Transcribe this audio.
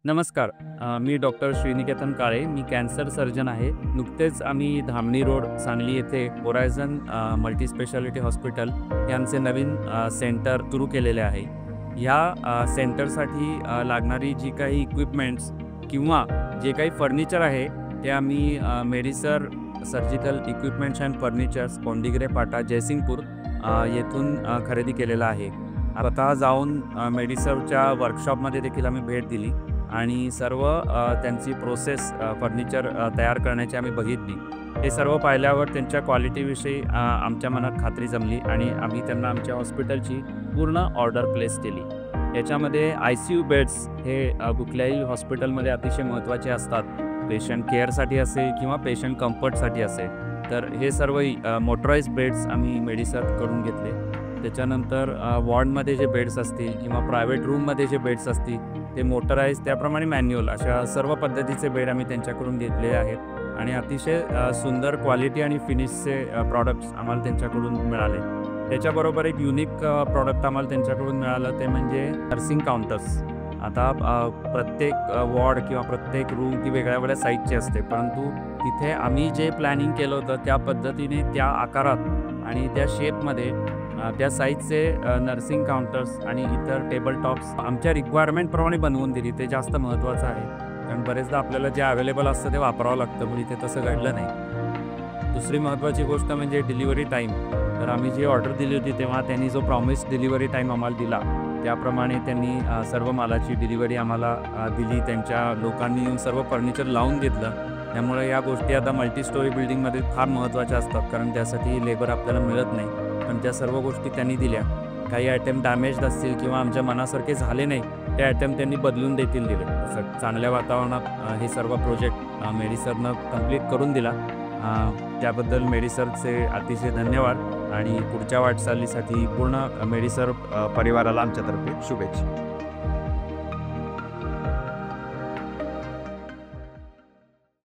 नमस्कार. मी डॉक्टर श्रीनिकेतन काळे. मी cancer surgeon आहे. नुकतेच आम्ही धामणी रोड, सांगली येथे होरायझन मल्टी स्पेशालिटी हॉस्पिटल हे आमचे नवीन सेंटर सुरू केलेले आहे. ह्या सेंटरसाठी लागणारी जी काही इक्विपमेंट्स किंवा जे काही फर्निचर आहे ते आम्ही मेडिसर सर्जिकल इक्विपमेंट्स अँड फर्निचर्स, पोंडिग्रे फाटा, जयसिंगपूर येथून खरेदी केलेला आहे. स्वतः जाऊन मेडिसरच्या वर्कशॉपमध्ये देखील आम्ही भेट दिली आणि सर्व त्यांची प्रोसेस फर्निचर तयार करण्याची आम्ही बघितली. हे सर्व पाहिल्यावर त्यांच्या क्वालिटीविषयी आमच्या मनात खात्री जमली आणि आम्ही त्यांना आमच्या हॉस्पिटलची पूर्ण ऑर्डर प्लेस केली. याच्यामध्ये ICU बेड्स हे कुठल्याही हॉस्पिटलमध्ये अतिशय महत्त्वाचे असतात. पेशंट केअरसाठी असेल किंवा पेशंट कम्फर्टसाठी असेल, तर हे सर्व मोटराइज्ड बेड्स आम्ही मेडिसरकडून घेतले. त्याच्यानंतर वॉर्डमध्ये जे बेड्स असतील किंवा प्रायव्हेट रूममध्ये जे बेड्स असतील ते मोटराइज, त्याप्रमाणे मॅन्युअल, अशा सर्व पद्धतीचे बेड आम्ही त्यांच्याकडून घेतले आहेत आणि अतिशय सुंदर क्वालिटी आणि फिनिशचे प्रॉडक्ट्स आम्हाला त्यांच्याकडून मिळाले. त्याच्याबरोबर एक युनिक प्रॉडक्ट आम्हाला त्यांच्याकडून मिळालं, ते म्हणजे नर्सिंग काउंटर्स. आता प्रत्येक वॉर्ड किंवा प्रत्येक रूम ती वेगळ्या साईजची असते, परंतु तिथे आम्ही जे प्लॅनिंग केलं होतं त्या पद्धतीने, त्या आकारात आणि त्या शेपमध्ये त्या साईजचे नर्सिंग काउंटर्स आणि इतर टेबल टॉप्स आमच्या रिक्वायरमेंटप्रमाणे बनवून दिली. ते जास्त महत्त्वाचं आहे, कारण बरेचदा आपल्याला जे अवेलेबल असतं ते वापरावं लागतं, पण इथे तसं घडलं नाही. दुसरी महत्त्वाची गोष्ट म्हणजे डिलिव्हरी टाईम. तर आम्ही जी ऑर्डर दिली होती तेव्हा त्यांनी जो प्रॉमिस डिलिव्हरी टाईम आम्हाला दिला, त्याप्रमाणे त्यांनी सर्व मालाची डिलिव्हरी आम्हाला दिली. त्यांच्या लोकांनी येऊन सर्व फर्निचर लावून घेतलं. त्यामुळे या गोष्टी आता मल्टी स्टोरी बिल्डिंगमध्ये फार महत्त्वाच्या असतात, कारण त्यासाठी लेबर आपल्याला मिळत नाही. पण त्या सर्व गोष्टी त्यांनी दिल्या. काही आयटम डॅमेज्ड असतील किंवा आमच्या मनासारखे झाले नाही, ते आयटम त्यांनी बदलून देखील दिले. असं चांगल्या वातावरणात हे सर्व प्रोजेक्ट मेडिसरनं कंप्लीट करून दिला. त्याबद्दल मेडिसरचे अतिशय धन्यवाद आणि पुढच्या वाटचालीसाठी पूर्ण मेडिसर परिवाराला आमच्यातर्फे शुभेच्छा.